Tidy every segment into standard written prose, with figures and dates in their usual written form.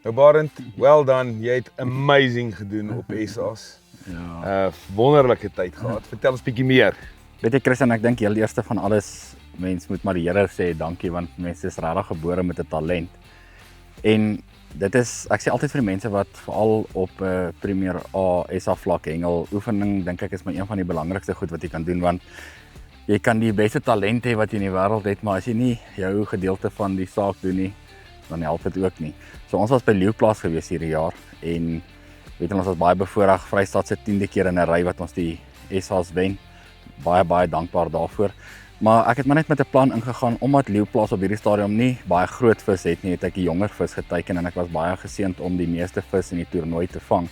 Nou Barend, well done. Jy het amazing gedoen op SA's. Ja. Wonderlike tyd gehad. Vertel ons bietjie meer. Weet jy Christian, ek dink heel eerste van alles, mens moet maar die Here sê dankie want mense is regtig gebore met 'n talent. En dit is, ek sê altyd vir die mense wat veral op Premier A SA vlak hengel, oefening dink ek is maar een van die belangrikste goed wat jy kan doen want jy kan die beste talent hê wat jy in die wêreld het, maar as jy nie jou gedeelte van die saak doen nie, dan help dit ook nie. So ons was by Leeuplaas gewees hierdie jaar en weet ons was baie bevoorreg, Vrystaat se 10de keer in 'n ry wat ons die SA's wen. Baie dankbaar daarvoor. Maar ek het maar net met 'n plan ingegaan omdat Leeuplaas op hierdie stadium nie baie groot vis het nie, het ek die jonger vis geteiken en ek was baie geseënd om die meeste vis in die toernooi te vang.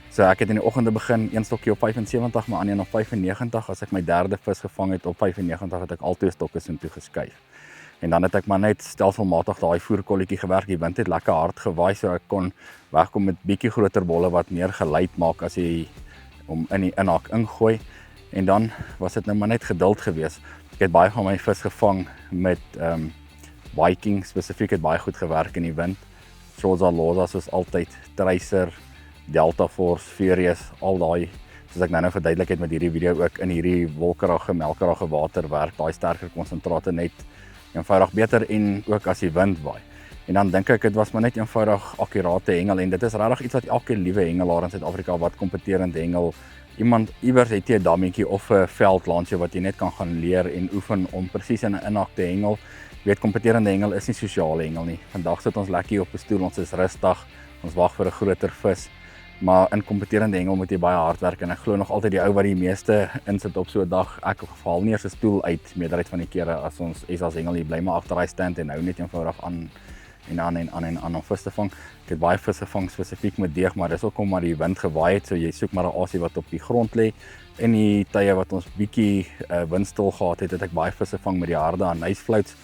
So ek het in die oggende begin, een stokkie op 75, maar ander een op 95. As ek my derde vis gevang het op 95, het ek al 2 stokke soontoe geskuif. En dan het ek maar net stelselmatig daai voerkolletjie gewerk. Die wind het lekker hard gewaai, so ek kon wegkom met bietjie groter bolle wat meer geluid maak as jy hom in die inhak ingooi. En dan was dit nou maar net geduld geweest. Ek het baie van my vis gevang met Viking spesifiek, het baie goed gewerk in die wind. Shoza Loza soos altyd, Tracer, Delta Force, Furious, al daai, soos ek nou verduidelik het met hierdie video ook in hierdie wolkerige, melkerige water werk, daai sterker konsentrate net eenvoudig beter en ook as die wind waai. En dan dink ek dit was maar net eenvoudig akkurate hengel en dit is regtig iets wat elke liewe hengelaar in Suid-Afrika wat kompeterend hengel, iemand iewers het jy 'n dammetjie of 'n veld langs jou wat jy net kan gaan leer en oefen om presies in 'n inhak te hengel. Jy weet, kompeterende hengel is nie sosiale hengel nie. Vandag sit ons lekker hier op 'n stoel, ons is rustig, ons wag vir 'n groter vis. Maar in kompeterende hengel moet jy baie hard werk en ek glo nog altyd die ou wat die meeste insit op so 'n dag, ek val nie eers 'n stoel uit meerderheid van die kere as ons SA's hengel, jy bly maar agter daai stand en hou net eenvoudig aan om vis te vang. Ek het baie vis gevang spesifiek met deeg, maar dis ook omdat die wind gewaai het, so jy soek maar 'n asie wat op die grond lê. En die tye wat ons bietjie windstil gehad het, het ek baie vis gevang met die harde anysflouts.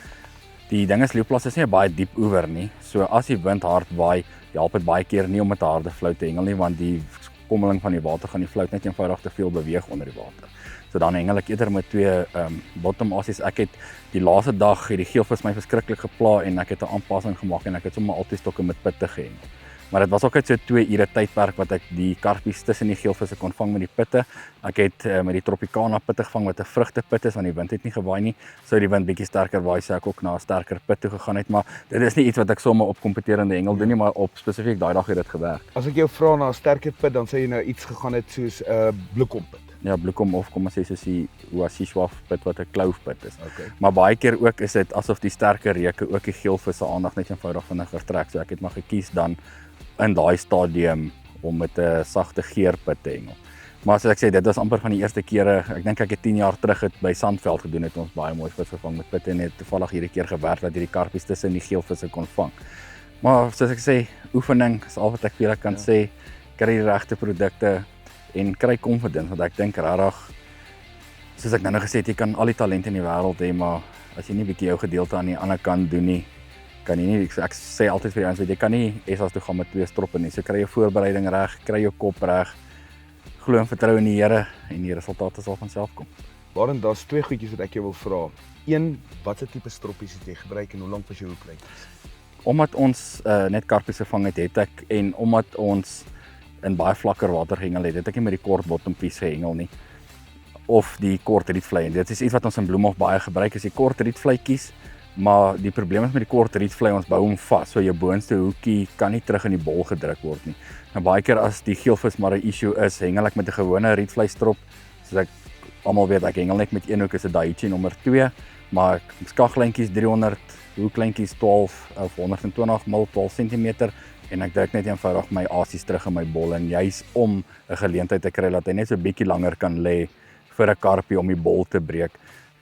Die ding is Leeuplaas is nie 'n baie diep oewer nie. So as die wind hard waai, help dit baie keer nie om met 'n harde flout te hengel nie, want die kommeling van die water gaan die flout net eenvoudig te veel beweeg onder die water. So dan hengel ek eerder met 2 bottom assies. Ek het die laaste dag het die geelvis my verskriklik gepla en ek het 'n aanpassing gemaak en ek het sommer altyd stokke met pitte gehengel. Maar dit was ook net so 2 ure tydperk wat ek die karpies tussen die geelvisse kon vang met die pitte. Ek het met die Tropicana pitte gevang wat 'n vrugtepit is want die wind het nie gewaai nie. So die wind bietjie sterker waai, so ek ook na 'n sterker pit toe gegaan het, maar dit is nie iets wat ek sommer op kompeterende hengel doen nie, maar op spesifiek daai dag het dit gewerk. As ek jou vra na 'n sterker pit, dan sê jy nou iets gegaan het soos 'n bloekompit. Ja, bloekom of kom ons sê soos die Oasishwaf pit wat 'n kloufpit is. Okay. Maar baie keer ook is dit asof die sterker reuke ook die geelvis se aandag net eenvoudig vinniger trek. So ek het maar gekies dan in daai stadium om met 'n sagte geurpit te hengel. Maar soos ek sê, dit was amper van die eerste kere, ek dink ek het 10 jaar terug het by Sandveld gedoen, het ons baie mooi vis gevang met pitte en het toevallig hierdie keer gewerk dat hierdie karpies tussen die geelvisse kon vang. Maar soos ek sê, oefening is al wat ek vir julle kan sê, kry die regte produkte en kry confidence, want ek dink regtig, soos ek nou gesê het, jy kan al die talent in die wêreld hê, maar as jy nie bietjie jou gedeelte aan die ander kant doen nie, kan jy nie, ek sê altyd vir die ouens, jy kan nie SA's toe gaan met 2 stroppe nie, so kry jou voorbereiding reg, kry jou kop reg, glo en vertrou in die Here en die resultate sal van self kom. Waarin daar's 2 goedjies wat ek jou wil vra. 1, watse tipe stroppies het jy gebruik en hoe lank was jou hoeklyntjies? Omdat ons net karpies gevang het ek, en omdat ons in baie vlakker water gehengel het ek nie met die kort bottompies gehengel nie, of die kort rietvlei, en dit is iets wat ons in Bloemhof baie gebruik, is die kort rietvletjies, maar die probleem is met die kort rietvlei, ons bou hom vas, so jou boonste hoekie kan nie terug in die bol gedruk word nie. Nou baie keer as die geelvis maar 'n issue is, hengel ek met 'n gewone rietvlei strop, soos ek almal weet, ek hengel net met een hoek, is 'n Daiichi nommer 2, maar skaglyntjies 300, hoeklyntjies 12 of 120 mm 12 cm, en ek druk net eenvoudig my asies terug in my bol, en juis om 'n geleentheid te kry dat hy net so 'n bietjie langer kan lê vir 'n karpie om die bol te breek.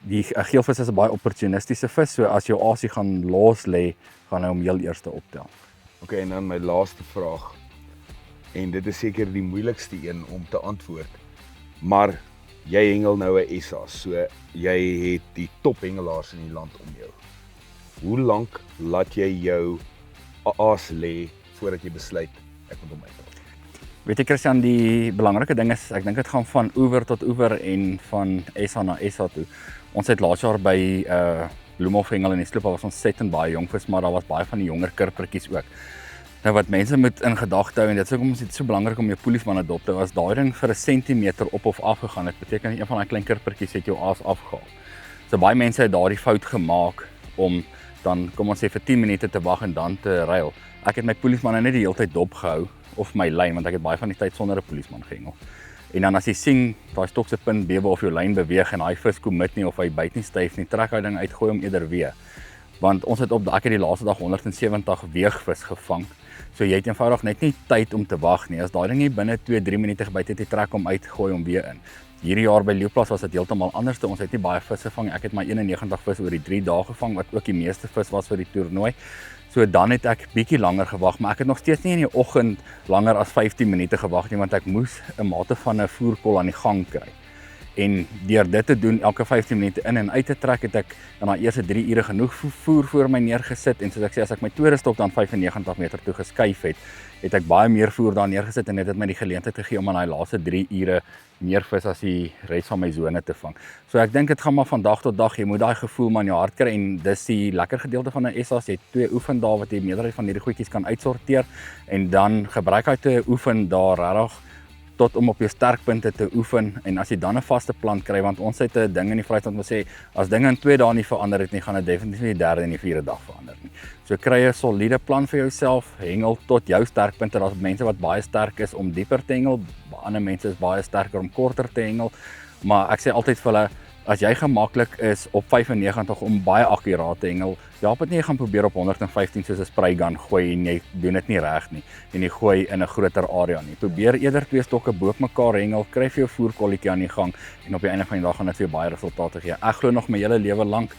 Die geelvis is 'n baie opportunistiese vis, so as jou asie gaan los lê, gaan hy hom heel eerste optel. Okay, en dan my laaste vraag, en dit is seker die moeilikste een om te antwoord, maar jy hengel nou 'n SA, so jy het die top hengelaars in die land om jou. Hoe lank laat jy jou aas lê voordat jy besluit ek moet hom uithaal? Weet jy Christian, die belangrike ding is, ek dink dit gaan van oewer tot oewer en van SA na SA toe. Ons het laas jaar by Bloemhof hengel in die sloop, was ontsettend baie jongvis, maar daar was baie van die jonger kurpertjies ook. Nou wat mense moet in gedagte hou, en dit is hoekom dit so belangrik om jou polisman dop te hou, as daai ding vir 'n sentimeter op of af gegaan het, beteken een van daai klein kurpertjies het jou aas afgehaal. So baie mense het daardie fout gemaak om dan, kom ons sê, vir 10 minute te wag en dan te ruil. Ek het my polisman net die hele tyd dop gehou, of my lyn, want ek het baie van die tyd sonder 'n polisman gehengel. En dan as jy sien, daai stok se punt bewe of jou lyn beweeg en daai vis commit nie of hy byt nie styf nie, trek hy ding uit, gooi hom eerder weer. Want ons het ek het die laaste dag 170 weegvis gevang. So jy het eenvoudig net nie tyd om te wag nie. As daai ding nie binne 2-3 minute gebyt het, jy trek hom uit, gooi hom weer in. Hierdie jaar by Leeuplaas was dit heeltemal anders. Ons het nie baie vis gevang. Ek het maar 91 vis oor die 3 dae gevang, wat ook die meeste vis was vir die toernooi. So dan het ek bietjie langer gewag, maar ek het nog steeds nie in die oggend langer as 15 minute gewag nie, want ek moes 'n mate van 'n voerkol aan die gang kry. En deur dit te doen, elke 15 minute in en uit te trek, het ek in daai eerste 3 ure genoeg voer voor my neergesit. En soos ek sê, as ek my tweede stok dan 95 meter toe geskuif het ek baie meer voer daar neergesit en dit het my die geleentheid gegee om in daai laaste 3 ure meer vis as die res van my sone te vang. So ek dink dit gaan maar van dag tot dag, jy moet daai gevoel maar in jou hart kry, en dis die lekker gedeelte van 'n SA, jy het 2 oefendae wat jy meerderheid van hierdie goedjies kan uitsorteer, en dan gebruik hy te oefen daar regtig tot om op jou sterkpunte te oefen, en as jy dan 'n vaste plan kry, want ons het 'n ding in die Vrystaat wat sê, as dinge in 2 dae nie verander het nie, gaan dit definitief nie die 3de en die 4de dag verander nie. So kry 'n soliede plan vir jouself, hengel tot jou sterkpunte. Daar's mense wat baie sterk is om dieper te hengel, ander mense is baie sterker om korter te hengel, maar ek sê altyd vir hulle, as jy gemaklik is op 95 om baie akkuraat te hengel, ja, dit nie jy gaan probeer op 115 soos 'n spraygun gooi en jy doen dit nie reg nie en jy gooi in 'n groter area nie. Probeer eerder 2 stokke bo mekaar hengel, kry vir jou voerkolletjie aan die gang, en op die einde van die dag gaan dit vir jou baie resultate gee. Ek glo nog my hele lewe lank,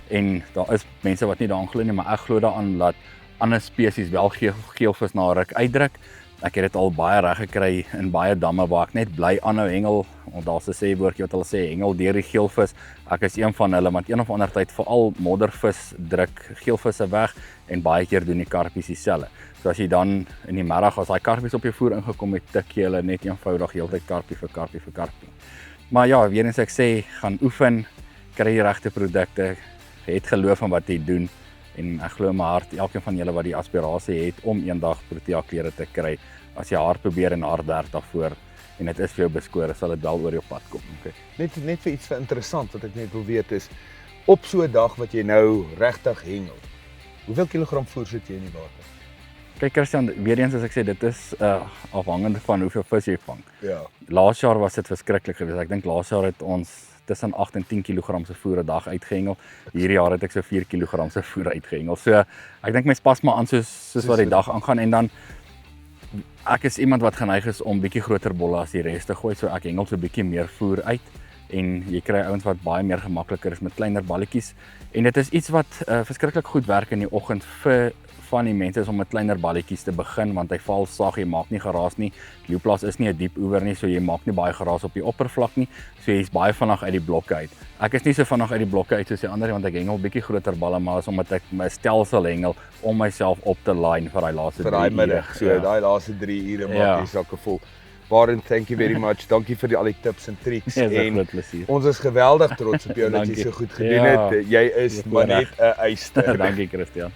en daar is mense wat nie daaraan glo nie, maar ek glo daaraan dat ander spesies wel geelvis na 'n ruk uitdruk. Ek het dit al baie reg gekry in baie damme waar ek net bly aanhou hengel. Daar's 'n sêwoordjie wat hulle sê, hengel deur die geelvis. Ek is een van hulle, want een of ander tyd, veral moddervis, druk geelvisse weg, en baie keer doen die karpies dieselfde. So as jy dan in die middag, as daai karpies op jou voer ingekom het, tik jy hulle net eenvoudig heeltyd karpie vir karpie vir karpie. Maar ja, weer eens ek sê, gaan oefen, kry die regte produkte, het geloof in wat jy doen, en ek glo in my hart, elkeen van julle wat die aspirasie het om eendag Protea klere te kry, as jy hard probeer en hard werk daarvoor, en dit is vir jou beskore, sal dit wel oor jou pad kom. Okay. Net vir iets interessant wat ek net wil weet is, op so 'n dag wat jy nou regtig hengel, hoeveel kilogram voer sit jy in die water? Kyk Christian, weer eens as ek sê, dit is afhangende van hoeveel vis jy vang. Ja. Laas jaar was dit verskriklik geweest. Ek dink laas jaar het ons tussen 8 en 10 kg se voer 'n dag uitgehengel. Hierdie jaar het ek so 4 kg se voer uitgehengel. So ek dink mens pas maar aan soos wat die dag aangaan, en dan ek is iemand wat geneig is om bietjie groter bolle as die res te gooi, so ek hengel so bietjie meer voer uit, en jy kry ouens wat baie meer gemakliker is met kleiner balletjies, en dit is iets wat verskriklik goed werk in die oggend vir van die mense is om met kleiner balletjies te begin, want hy val sag, jy maak nie geraas nie. Leeuplaas is nie 'n diep oewer nie, so jy maak nie baie geraas op die oppervlak nie, so jy's baie vinnig uit die blokke uit. Ek is nie so vinnig uit die blokke uit soos die ander, want ek hengel bietjie groter balle, maar is omdat ek my stelsel hengel om myself op te line vir daai laaste 3 ure. Vir daai middag, so daai laaste 3 ure maak jy sakke vol. Barend, thank you very much. Dankie vir al die tips en triks. En ons is geweldig trots op jou dat jy so goed gedoen het. Jy is maar net 'n eyster. Dankie Christian.